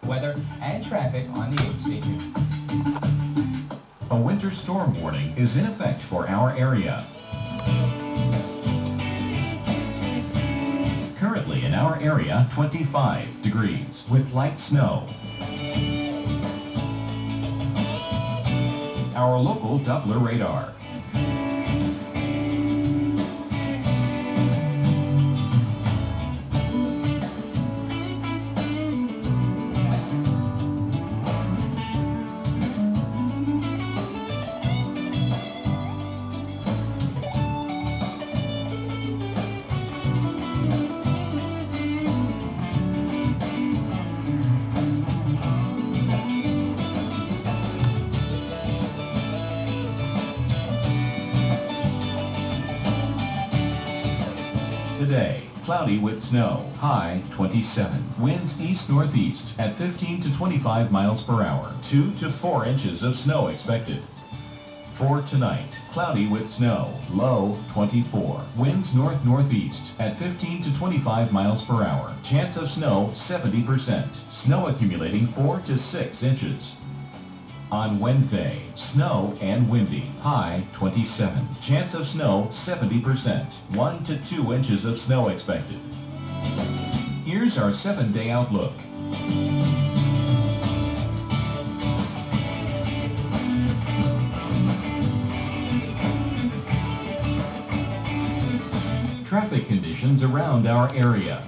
weather and traffic on the 8th station. A winter storm warning is in effect for our area. Currently in our area, 25 degrees with light snow. Our local Doppler radar. Today, cloudy with snow, high 27. Winds east-northeast at 15 to 25 miles per hour. 2 to 4 inches of snow expected. For tonight, cloudy with snow, low 24. Winds north-northeast at 15 to 25 miles per hour. Chance of snow 70%. Snow accumulating 4 to 6 inches. On Wednesday, snow and windy, high 27. Chance of snow 70%, 1 to 2 inches of snow expected. Here's our 7-day outlook. Traffic conditions around our area.